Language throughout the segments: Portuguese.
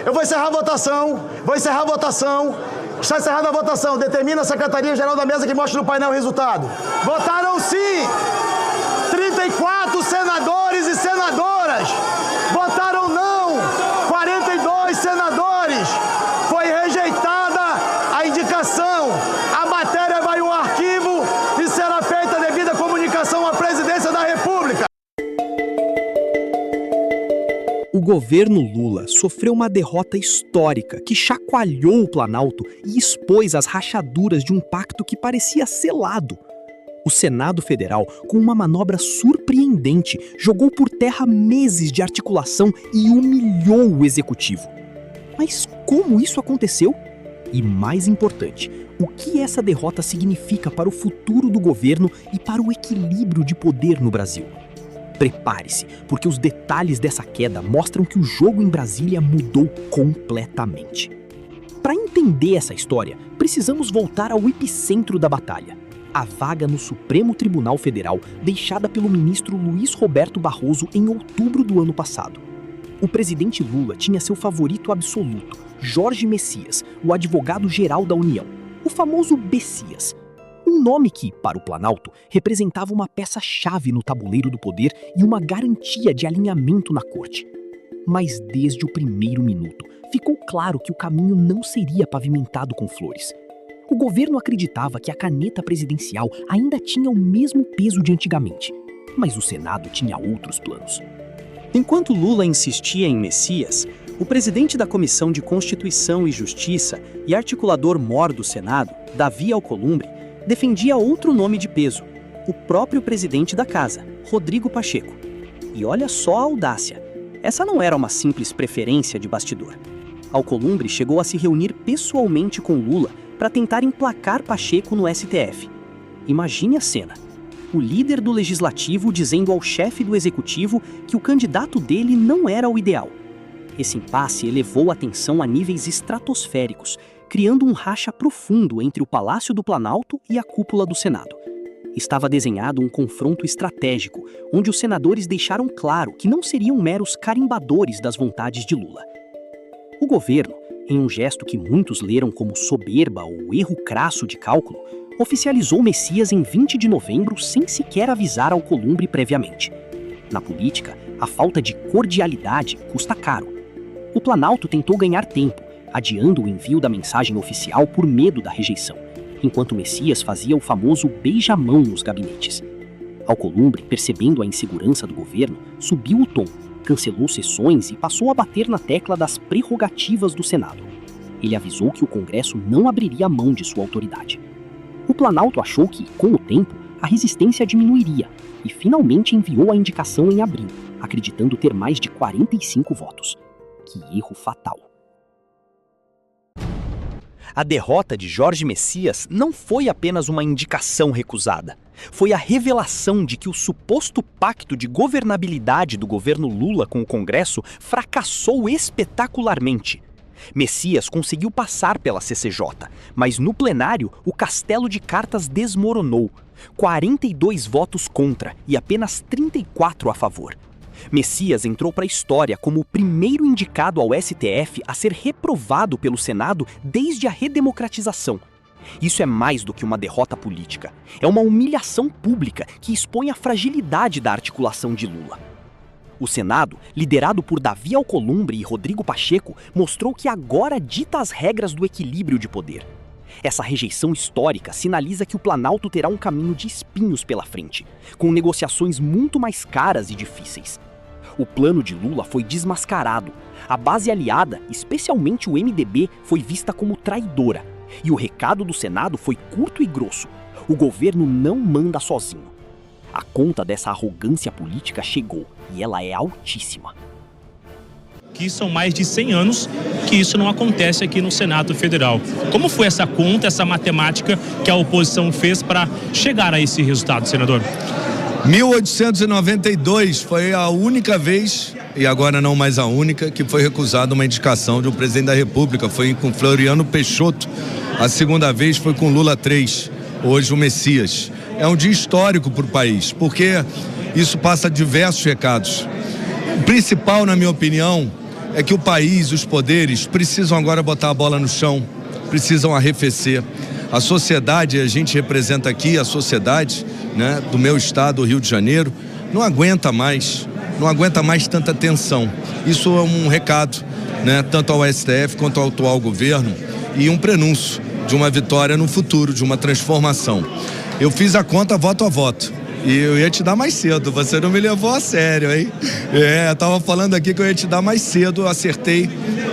Eu vou encerrar a votação. Está encerrada a votação. Determina a Secretaria-Geral da Mesa que mostre no painel o resultado. Votaram sim 34 senadores e senadoras. Votaram não 42 senadores. Foi rejeitada a indicação. A matéria vai ao arquivo e será feita a devida comunicação à Presidência da República. O governo Lula sofreu uma derrota histórica que chacoalhou o Planalto e expôs as rachaduras de um pacto que parecia selado. O Senado Federal, com uma manobra surpreendente, jogou por terra meses de articulação e humilhou o Executivo. Mas como isso aconteceu? E mais importante, o que essa derrota significa para o futuro do governo e para o equilíbrio de poder no Brasil? Prepare-se, porque os detalhes dessa queda mostram que o jogo em Brasília mudou completamente. Para entender essa história, precisamos voltar ao epicentro da batalha, a vaga no Supremo Tribunal Federal deixada pelo ministro Luiz Roberto Barroso em outubro do ano passado. O presidente Lula tinha seu favorito absoluto, Jorge Messias, o advogado-geral da União, o famoso Bessias. Um nome que, para o Planalto, representava uma peça-chave no tabuleiro do poder e uma garantia de alinhamento na corte. Mas desde o primeiro minuto, ficou claro que o caminho não seria pavimentado com flores. O governo acreditava que a caneta presidencial ainda tinha o mesmo peso de antigamente, mas o Senado tinha outros planos. Enquanto Lula insistia em Messias, o presidente da Comissão de Constituição e Justiça e articulador mor do Senado, Davi Alcolumbre, defendia outro nome de peso, o próprio presidente da casa, Rodrigo Pacheco. E olha só a audácia, essa não era uma simples preferência de bastidor. Alcolumbre chegou a se reunir pessoalmente com Lula para tentar emplacar Pacheco no STF. Imagine a cena, o líder do Legislativo dizendo ao chefe do Executivo que o candidato dele não era o ideal. Esse impasse elevou a tensão a níveis estratosféricos, criando um racha profundo entre o Palácio do Planalto e a cúpula do Senado. Estava desenhado um confronto estratégico, onde os senadores deixaram claro que não seriam meros carimbadores das vontades de Lula. O governo, em um gesto que muitos leram como soberba ou erro crasso de cálculo, oficializou Messias em 20 de novembro sem sequer avisar Alcolumbre previamente. Na política, a falta de cordialidade custa caro. O Planalto tentou ganhar tempo, adiando o envio da mensagem oficial por medo da rejeição, enquanto Messias fazia o famoso beija-mão nos gabinetes. Alcolumbre, percebendo a insegurança do governo, subiu o tom, cancelou sessões e passou a bater na tecla das prerrogativas do Senado. Ele avisou que o Congresso não abriria mão de sua autoridade. O Planalto achou que, com o tempo, a resistência diminuiria e finalmente enviou a indicação em abril, acreditando ter mais de 45 votos. Que erro fatal! A derrota de Jorge Messias não foi apenas uma indicação recusada. Foi a revelação de que o suposto pacto de governabilidade do governo Lula com o Congresso fracassou espetacularmente. Messias conseguiu passar pela CCJ, mas no plenário o castelo de cartas desmoronou. 42 votos contra e apenas 34 a favor. Messias entrou para a história como o primeiro indicado ao STF a ser reprovado pelo Senado desde a redemocratização. Isso é mais do que uma derrota política. É uma humilhação pública que expõe a fragilidade da articulação de Lula. O Senado, liderado por Davi Alcolumbre e Rodrigo Pacheco, mostrou que agora dita as regras do equilíbrio de poder. Essa rejeição histórica sinaliza que o Planalto terá um caminho de espinhos pela frente, com negociações muito mais caras e difíceis. O plano de Lula foi desmascarado. A base aliada, especialmente o MDB, foi vista como traidora. E o recado do Senado foi curto e grosso. O governo não manda sozinho. A conta dessa arrogância política chegou, e ela é altíssima. Que são mais de 100 anos que isso não acontece aqui no Senado Federal. Como foi essa conta, essa matemática que a oposição fez para chegar a esse resultado, senador? 1892 foi a única vez, e agora não mais a única, que foi recusada uma indicação de um presidente da República. Foi com Floriano Peixoto. A segunda vez foi com Lula III, hoje o Messias. É um dia histórico para o país, porque isso passa diversos recados. O principal, na minha opinião, é que o país, os poderes, precisam agora botar a bola no chão, precisam arrefecer. A sociedade, a gente representa aqui a sociedade, né, do meu estado, o Rio de Janeiro, não aguenta mais tanta tensão. Isso é um recado, né, tanto ao STF quanto ao atual governo, e um prenúncio de uma vitória no futuro, de uma transformação. Eu fiz a conta voto a voto. E eu ia te dar mais cedo, você não me levou a sério, hein? Eu tava falando aqui que eu ia te dar mais cedo, eu acertei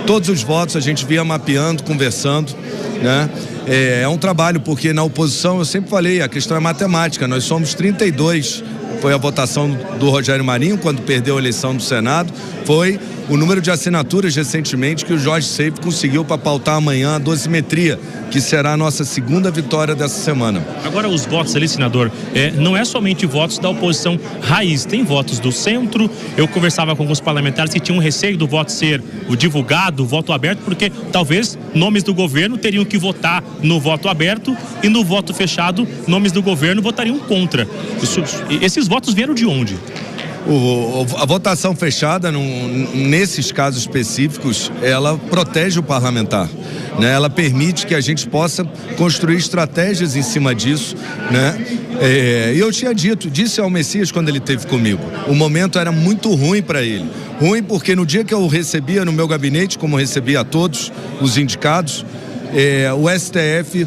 todos os votos, a gente vinha mapeando, conversando, né? É um trabalho, porque na oposição eu sempre falei, a questão é matemática, nós somos 32, foi a votação do Rogério Marinho quando perdeu a eleição do Senado, foi o número de assinaturas recentemente que o Jorge Seife conseguiu para pautar amanhã a dosimetria, que será a nossa segunda vitória dessa semana. Agora, os votos ali, senador, não é somente votos da oposição raiz, tem votos do centro. Eu conversava com alguns parlamentares que tinham receio do voto ser o divulgado, o voto aberto, porque talvez nomes do governo teriam que votar no voto aberto e no voto fechado, nomes do governo votariam contra. Esses votos vieram de onde? A votação fechada, nesses casos específicos, ela protege o parlamentar, né? Ela permite que a gente possa construir estratégias em cima disso, né? E eu disse ao Messias quando ele esteve comigo, o momento era muito ruim para ele. Ruim porque no dia que eu recebia no meu gabinete, como recebia a todos os indicados, o STF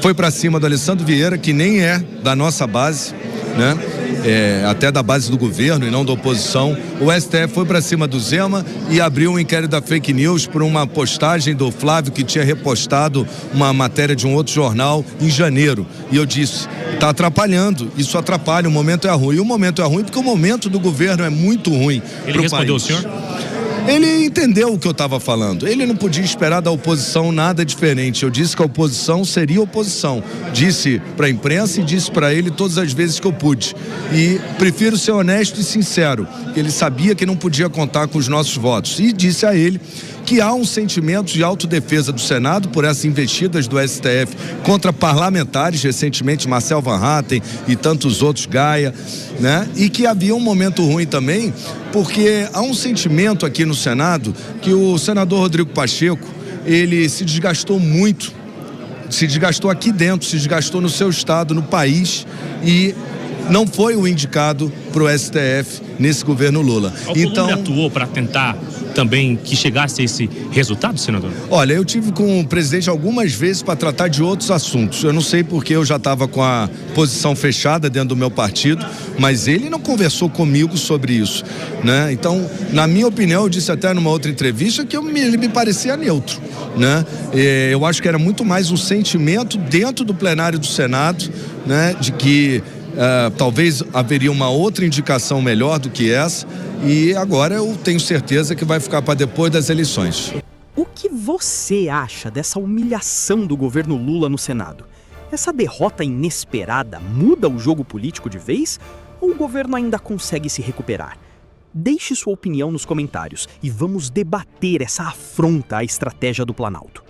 foi para cima do Alessandro Vieira, que nem é da nossa base, né? Até da base do governo e não da oposição. O STF foi para cima do Zema e abriu um inquérito da fake news por uma postagem do Flávio, que tinha repostado uma matéria de um outro jornal em janeiro. E eu disse, está atrapalhando, isso atrapalha, o momento é ruim. E o momento é ruim porque o momento do governo é muito ruim. Ele respondeu, senhor? Ele entendeu o que eu estava falando. Ele não podia esperar da oposição nada diferente. Eu disse que a oposição seria oposição. Disse para a imprensa e disse para ele todas as vezes que eu pude. E prefiro ser honesto e sincero. Ele sabia que não podia contar com os nossos votos. E disse a ele que há um sentimento de autodefesa do Senado por essas investidas do STF contra parlamentares, recentemente Marcel Van Hatten e tantos outros, Gaia, né? E que havia um momento ruim também, porque há um sentimento aqui no Senado que o senador Rodrigo Pacheco, ele se desgastou muito, se desgastou aqui dentro, se desgastou no seu estado, no país, e não foi o indicado para o STF nesse governo Lula. Então, atuou para tentar também que chegasse a esse resultado, senador? Olha, eu tive com o presidente algumas vezes para tratar de outros assuntos. Eu não sei porque eu já estava com a posição fechada dentro do meu partido, mas ele não conversou comigo sobre isso, né? Então, na minha opinião, eu disse até numa outra entrevista que ele me parecia neutro, né? Eu acho que era muito mais um sentimento dentro do plenário do Senado, né? De que talvez haveria uma outra indicação melhor do que essa, e agora eu tenho certeza que vai ficar para depois das eleições. O que você acha dessa humilhação do governo Lula no Senado? Essa derrota inesperada muda o jogo político de vez ou o governo ainda consegue se recuperar? Deixe sua opinião nos comentários e vamos debater essa afronta à estratégia do Planalto.